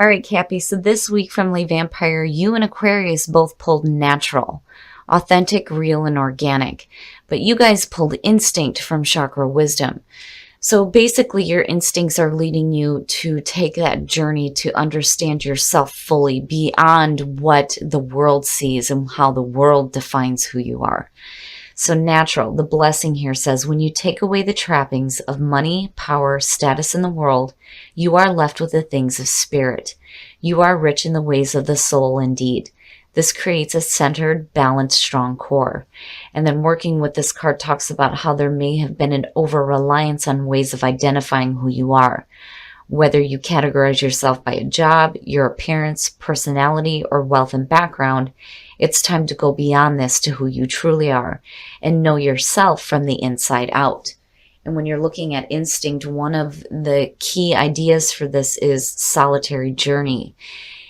All right, Cappy. So this week from Le Vampire, you and Aquarius both pulled natural, authentic, real, and organic. But you guys pulled instinct from chakra wisdom. So basically, your instincts are leading you to take that journey to understand yourself fully beyond what the world sees and how the world defines who you are. So natural, the blessing here says, when you take away the trappings of money, power, status in the world, you are left with the things of spirit. You are rich in the ways of the soul indeed. This creates a centered, balanced, strong core. And then working with this card talks about how there may have been an over-reliance on ways of identifying who you are. Whether you categorize yourself by a job, your appearance, personality, or wealth and background, it's time to go beyond this to who you truly are and know yourself from the inside out. And when you're looking at instinct, one of the key ideas for this is solitary journey.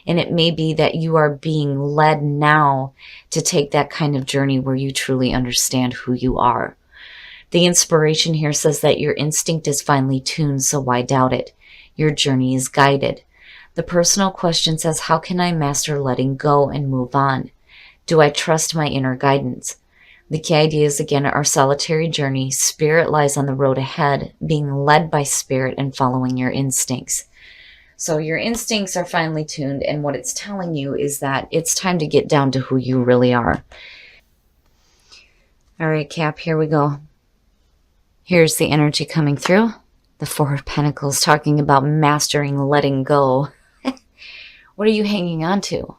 And it may be that you are being led now to take that kind of journey where you truly understand who you are. The inspiration here says that your instinct is finely tuned, so why doubt it? Your journey is guided. The personal question says, how can I master letting go and move on? Do I trust my inner guidance? The key ideas again are solitary journey, spirit lies on the road ahead, being led by spirit and following your instincts. So your instincts are finely tuned, and what it's telling you is that it's time to get down to who you really are. All right, Cap, here we go. Here's the energy coming through. The Four of Pentacles talking about mastering letting go. What are you hanging on to?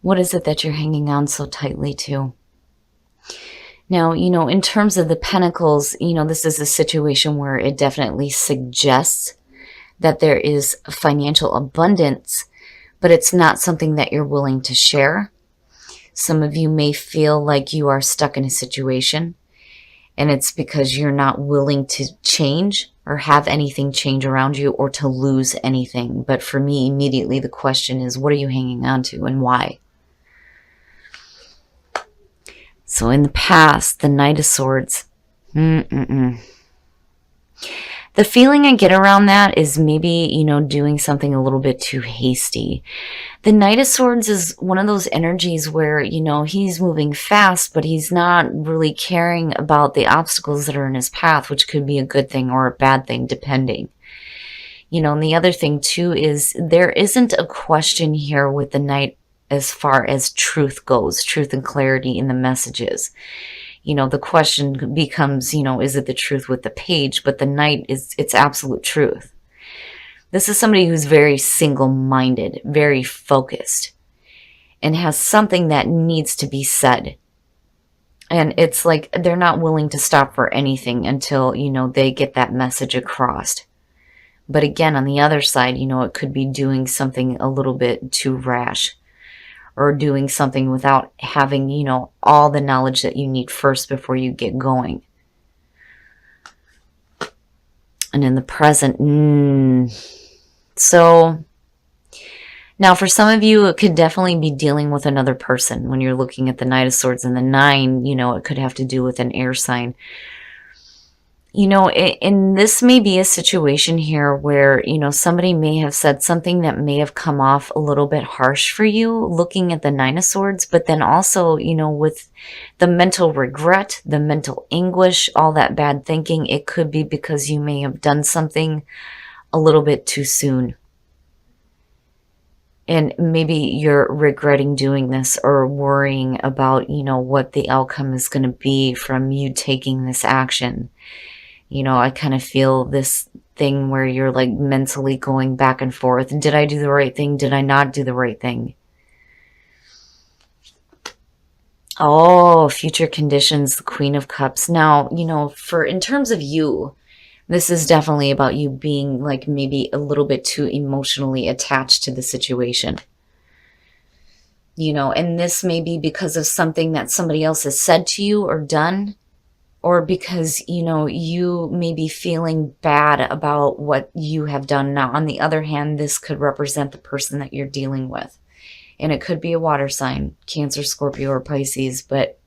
What is it that you're hanging on so tightly to? Now, in terms of the Pentacles, this is a situation where it definitely suggests that there is financial abundance, but it's not something that you're willing to share. Some of you may feel like you are stuck in a situation, and it's because you're not willing to change or have anything change around you or to lose anything. But for me, immediately the question is, what are you hanging on to and why? So in the past, the Knight of Swords, the feeling I get around that is maybe, doing something a little bit too hasty. The Knight of Swords is one of those energies where, he's moving fast, but he's not really caring about the obstacles that are in his path, which could be a good thing or a bad thing, depending. And the other thing too is there isn't a question here with the Knight as far as truth goes, truth and clarity in the messages. The question becomes, is it the truth with the page? But the Knight it's absolute truth. This is somebody who's very single-minded, very focused, and has something that needs to be said. And it's like they're not willing to stop for anything until, they get that message across. But again, on the other side, it could be doing something a little bit too rash, or doing something without having, all the knowledge that you need first before you get going. And in the present, So now for some of you, it could definitely be dealing with another person. When you're looking at the Knight of Swords and the 9, it could have to do with an air sign. And this may be a situation here where, somebody may have said something that may have come off a little bit harsh for you looking at the 9 of Swords, but then also, with the mental regret, the mental anguish, all that bad thinking, it could be because you may have done something a little bit too soon. And maybe you're regretting doing this or worrying about, what the outcome is going to be from you taking this action. I kind of feel this thing where you're like mentally going back and forth. Did I do the right thing? Did I not do the right thing? Oh, future conditions, the Queen of Cups. Now, in terms of you, this is definitely about you being like maybe a little bit too emotionally attached to the situation. And this may be because of something that somebody else has said to you or done. Or because, you may be feeling bad about what you have done. Now, on the other hand, this could represent the person that you're dealing with. And it could be a water sign, Cancer, Scorpio, or Pisces. But,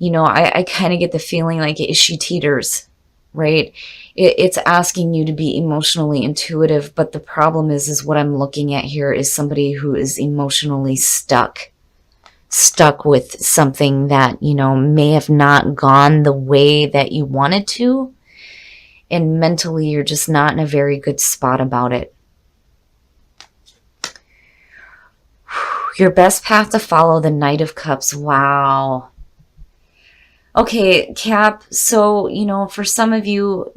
I kind of get the feeling like she teeters right? It's asking you to be emotionally intuitive, but the problem is what I'm looking at here is somebody who is emotionally stuck with something that, you know, may have not gone the way that you wanted to, and mentally you're just not in a very good spot about it. Your best path to follow, the Knight of Cups. Wow. Okay, Cap, so, you know, for some of you,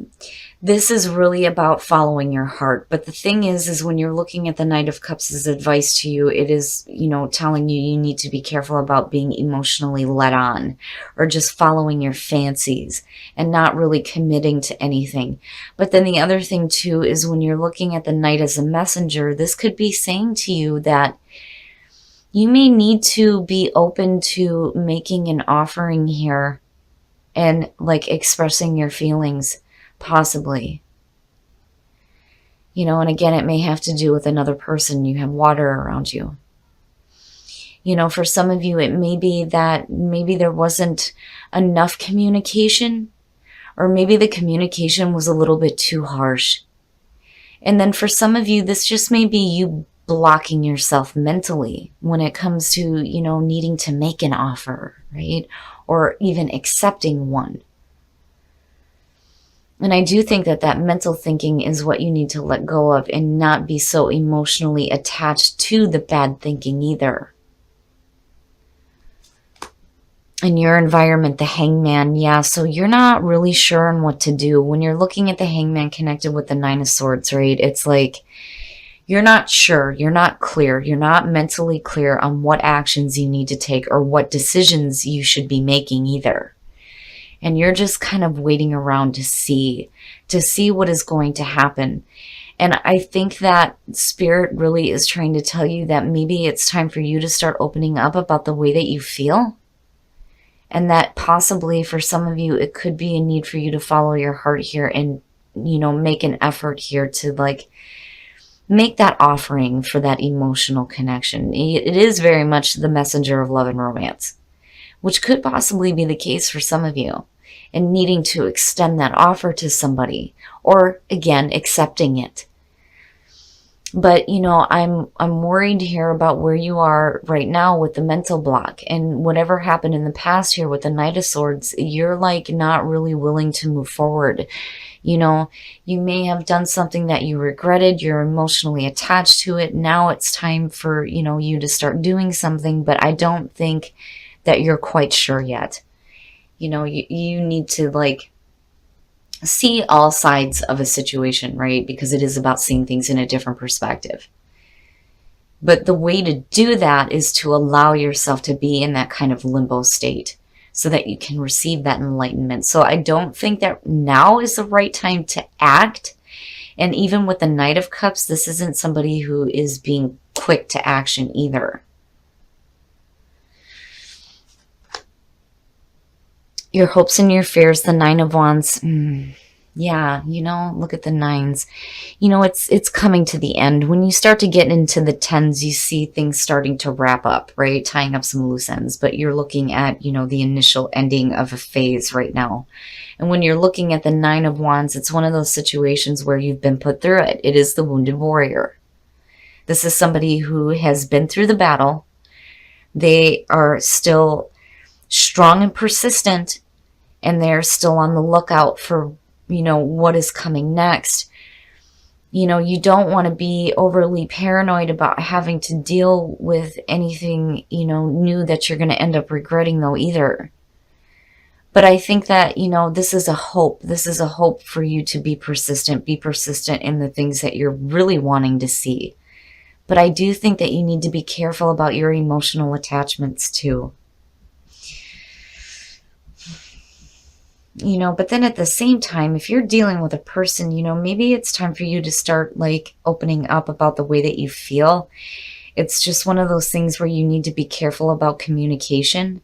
this is really about following your heart. But the thing is when you're looking at the Knight of Cups' advice to you, it is, you know, telling you you need to be careful about being emotionally led on or just following your fancies and not really committing to anything. But then the other thing too is when you're looking at the Knight as a messenger, this could be saying to you that you may need to be open to making an offering here and like expressing your feelings, possibly. You know, and again, it may have to do with another person. You have water around you. You know, for some of you, it may be that maybe there wasn't enough communication, or maybe the communication was a little bit too harsh. And then for some of you, this just may be you blocking yourself mentally when it comes to, you know, needing to make an offer, right? Or even accepting one. And I do think that that mental thinking is what you need to let go of and not be so emotionally attached to the bad thinking either. In your environment, the Hangman, yeah, so you're not really sure on what to do. When you're looking at the Hangman connected with the Nine of Swords, right, it's like you're not sure, you're not clear, you're not mentally clear on what actions you need to take or what decisions you should be making either. And you're just kind of waiting around to see what is going to happen. And I think that Spirit really is trying to tell you that maybe it's time for you to start opening up about the way that you feel. And that possibly for some of you, it could be a need for you to follow your heart here and, you know, make an effort here to like make that offering for that emotional connection. It is very much the messenger of love and romance, which could possibly be the case for some of you, and needing to extend that offer to somebody, or again, accepting it. But, you know, I'm worried here about where you are right now with the mental block, and whatever happened in the past here with the Knight of Swords, you're like not really willing to move forward. You know, you may have done something that you regretted. You're emotionally attached to it. Now it's time for, you know, you to start doing something, but I don't think that you're quite sure yet. You know, you need to like see all sides of a situation, right? Because it is about seeing things in a different perspective. But the way to do that is to allow yourself to be in that kind of limbo state so that you can receive that enlightenment. So I don't think that now is the right time to act. And even with the Knight of Cups, this isn't somebody who is being quick to action either. Your hopes and your fears, the Nine of Wands. Yeah, you know, look at the nines. You know, it's coming to the end. When you start to get into the tens, you see things starting to wrap up, right? Tying up some loose ends. But you're looking at, you know, the initial ending of a phase right now. And when you're looking at the Nine of Wands, it's one of those situations where you've been put through it. It is the wounded warrior. This is somebody who has been through the battle. They are still strong and persistent, and they're still on the lookout for, you know, what is coming next. You know, you don't want to be overly paranoid about having to deal with anything, you know, new that you're going to end up regretting though either. But I think that, you know, this is a hope. This is a hope for you to be persistent in the things that you're really wanting to see. But I do think that you need to be careful about your emotional attachments too. You know, but then at the same time, if you're dealing with a person, you know, maybe it's time for you to start like opening up about the way that you feel. It's just one of those things where you need to be careful about communication,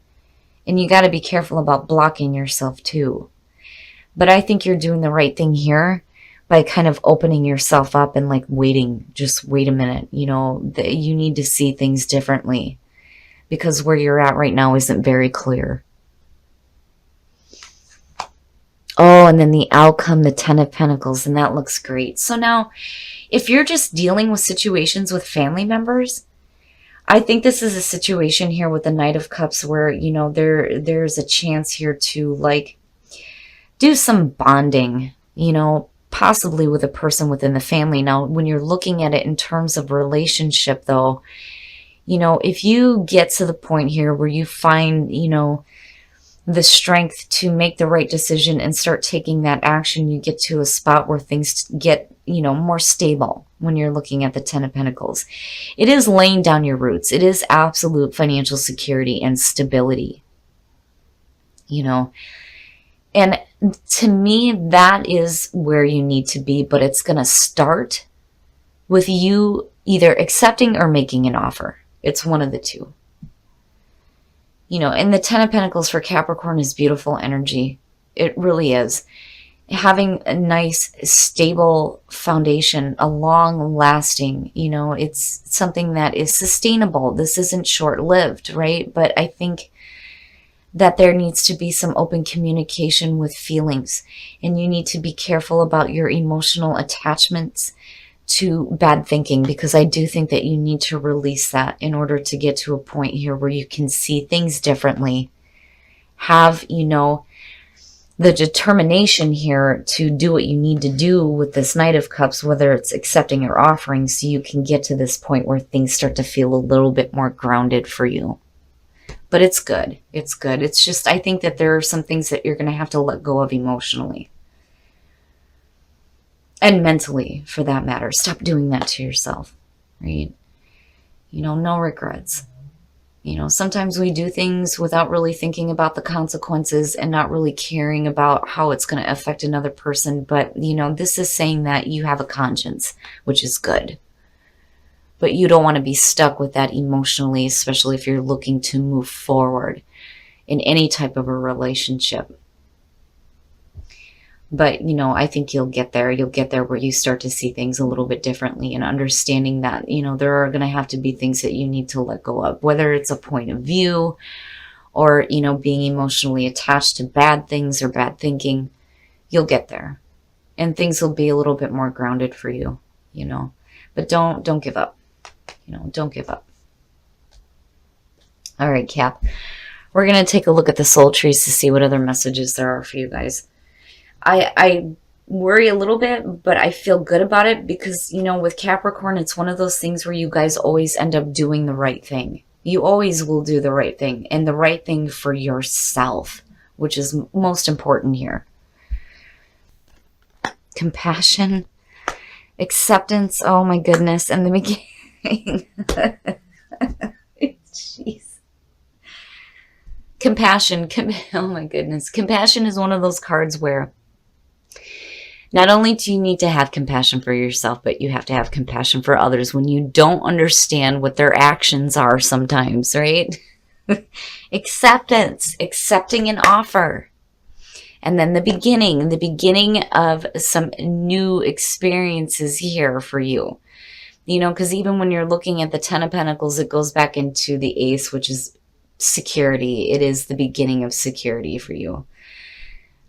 and you got to be careful about blocking yourself too. But I think you're doing the right thing here by kind of opening yourself up and like waiting, just wait a minute, you know, you need to see things differently because where you're at right now isn't very clear. Oh, and then the outcome, the Ten of Pentacles, and that looks great. So now, if you're just dealing with situations with family members, I think this is a situation here with the Knight of Cups where, you know, there's a chance here to like do some bonding, you know, possibly with a person within the family. Now, when you're looking at it in terms of relationship, though, you know, if you get to the point here where you find, you know, the strength to make the right decision and start taking that action, you get to a spot where things get, you know, more stable when you're looking at the Ten of Pentacles. It is laying down your roots. It is absolute financial security and stability, you know. And to me, that is where you need to be, but it's going to start with you either accepting or making an offer. It's one of the two. You know, and the Ten of Pentacles for Capricorn is beautiful energy. It really is. Having a nice, stable foundation, a long-lasting, you know, it's something that is sustainable. This isn't short-lived, right? But I think that there needs to be some open communication with feelings. And you need to be careful about your emotional attachments to bad thinking, because I do think that you need to release that in order to get to a point here where you can see things differently. Have, you know, the determination here to do what you need to do with this Knight of Cups, whether it's accepting or offering, so you can get to this point where things start to feel a little bit more grounded for you. But it's good. It's good. It's just, I think that there are some things that you're going to have to let go of emotionally. And mentally, for that matter. Stop doing that to yourself, right? You know, no regrets. You know, sometimes we do things without really thinking about the consequences and not really caring about how it's going to affect another person. But, you know, this is saying that you have a conscience, which is good. But you don't want to be stuck with that emotionally, especially if you're looking to move forward in any type of a relationship. But, you know, I think you'll get there. You'll get there where you start to see things a little bit differently and understanding that, you know, there are going to have to be things that you need to let go of, whether it's a point of view or, you know, being emotionally attached to bad things or bad thinking. You'll get there and things will be a little bit more grounded for you, you know, but don't give up, you know, don't give up. All right, Cap, we're going to take a look at the soul trees to see what other messages there are for you guys. I worry a little bit, but I feel good about it because, you know, with Capricorn, it's one of those things where you guys always end up doing the right thing. You always will do the right thing, and the right thing for yourself, which is most important here. Compassion, acceptance, oh my goodness, and the beginning. Jeez. Compassion, oh my goodness. Compassion is one of those cards where not only do you need to have compassion for yourself, but you have to have compassion for others when you don't understand what their actions are sometimes, right? Acceptance, accepting an offer. And then the beginning of some new experiences here for you. You know, because even when you're looking at the Ten of Pentacles, it goes back into the Ace, which is security. It is the beginning of security for you.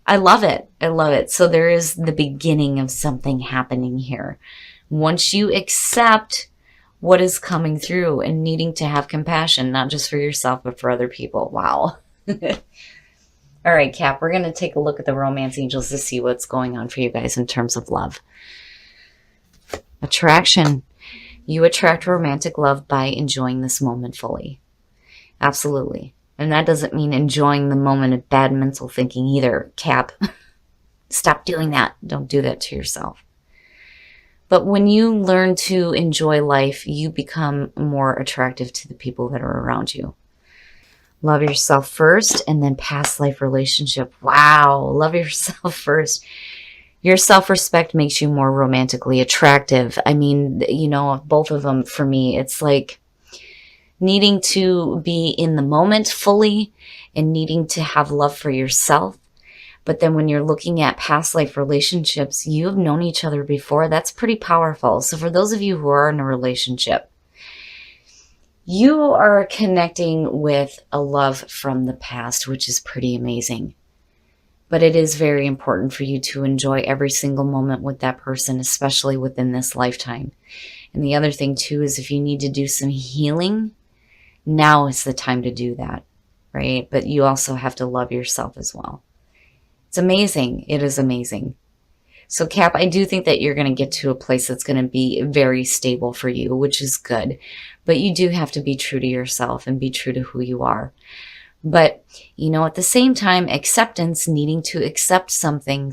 I love it. I love it. So there is the beginning of something happening here. Once you accept what is coming through and needing to have compassion, not just for yourself, but for other people. Wow. All right, Cap, we're going to take a look at the romance angels to see what's going on for you guys in terms of love. Attraction. You attract romantic love by enjoying this moment fully. Absolutely. And that doesn't mean enjoying the moment of bad mental thinking either, Cap. Stop doing that. Don't do that to yourself. But when you learn to enjoy life, you become more attractive to the people that are around you. Love yourself first and then past life relationship. Wow. Love yourself first. Your self-respect makes you more romantically attractive. I mean, you know, both of them for me, it's like needing to be in the moment fully and needing to have love for yourself. But then when you're looking at past life relationships, you have known each other before. That's pretty powerful. So for those of you who are in a relationship, you are connecting with a love from the past, which is pretty amazing. But it is very important for you to enjoy every single moment with that person, especially within this lifetime. And the other thing too is if you need to do some healing, now is the time to do that, right? But you also have to love yourself as well. It's amazing. It is amazing. So Cap, I do think that you're going to get to a place that's going to be very stable for you, which is good. But you do have to be true to yourself and be true to who you are. But, at the same time, acceptance, needing to accept something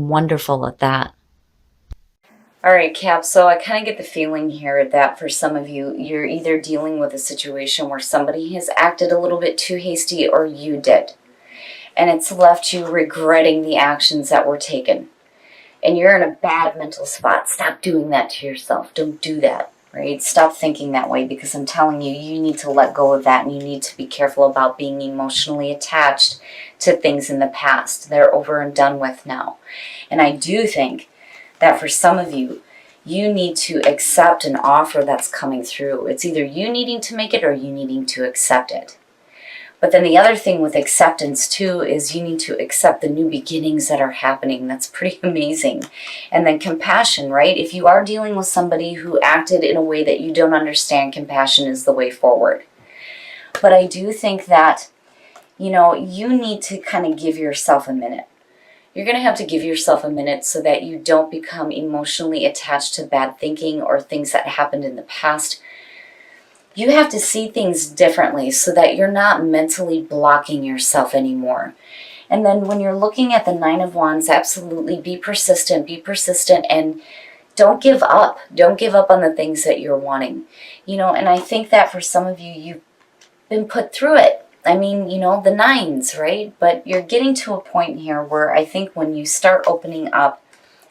wonderful at that. All right, Cap, so I kind of get the feeling here that for some of you, you're either dealing with a situation where somebody has acted a little bit too hasty or you did. And it's left you regretting the actions that were taken. And you're in a bad mental spot. Stop doing that to yourself. Don't do that, right? Stop thinking that way, because I'm telling you, you need to let go of that, and you need to be careful about being emotionally attached to things in the past. They're over and done with now. And I do think that for some of you, you need to accept an offer that's coming through. It's either you needing to make it or you needing to accept it. But then the other thing with acceptance too is you need to accept the new beginnings that are happening. That's pretty amazing. And then compassion, right? If you are dealing with somebody who acted in a way that you don't understand, compassion is the way forward. But I do think that, you need to kind of give yourself a minute. You're going to have to give yourself a minute so that you don't become emotionally attached to bad thinking or things that happened in the past. You have to see things differently so that you're not mentally blocking yourself anymore. And then when you're looking at the Nine of Wands, absolutely be persistent, and don't give up. Don't give up on the things that you're wanting. And I think that for some of you, you've been put through it. I mean, the nines, right? But you're getting to a point here where I think when you start opening up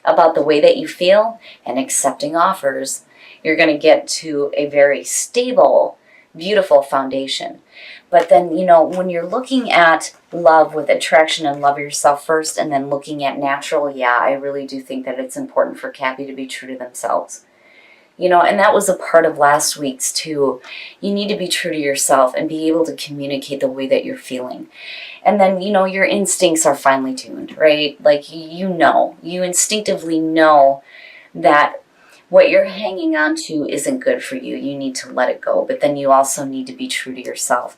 about the way that you feel and accepting offers, you're going to get to a very stable, beautiful foundation. But then, when you're looking at love with attraction and love yourself first, and then looking at natural, I really do think that it's important for Cappy to be true to themselves. And that was a part of last week's too. You need to be true to yourself and be able to communicate the way that you're feeling. And then, your instincts are finely tuned, right? Like, you instinctively know that what you're hanging on to isn't good for you. You need to let it go. But then you also need to be true to yourself.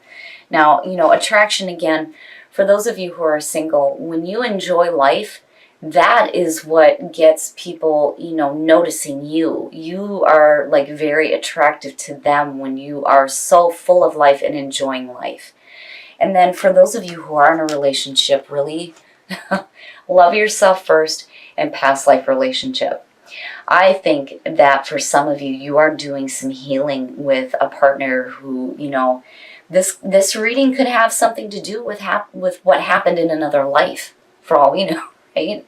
Now, attraction, again, for those of you who are single, when you enjoy life, that is what gets people, noticing you. You are like very attractive to them when you are so full of life and enjoying life. And then for those of you who are in a relationship, really love yourself first and past life relationship. I think that for some of you, you are doing some healing with a partner who, this reading could have something to do with what happened in another life, for all we know, right?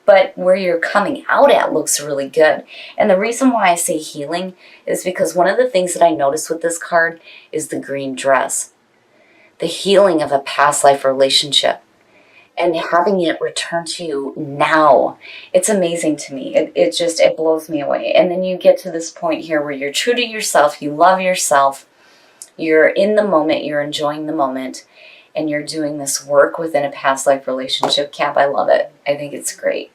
But where you're coming out at looks really good. And the reason why I say healing is because one of the things that I noticed with this card is the green dress. The healing of a past life relationship. And having it return to you now. It's amazing to me. It blows me away. And then you get to this point here where you're true to yourself, you love yourself, you're in the moment, you're enjoying the moment, and you're doing this work within a past life relationship. Cap, I love it. I think it's great.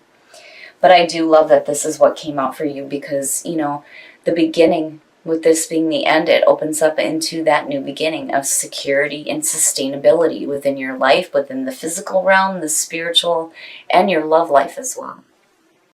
But I do love that this is what came out for you because, the beginning, with this being the end, it opens up into that new beginning of security and sustainability within your life, within the physical realm, the spiritual, and your love life as well.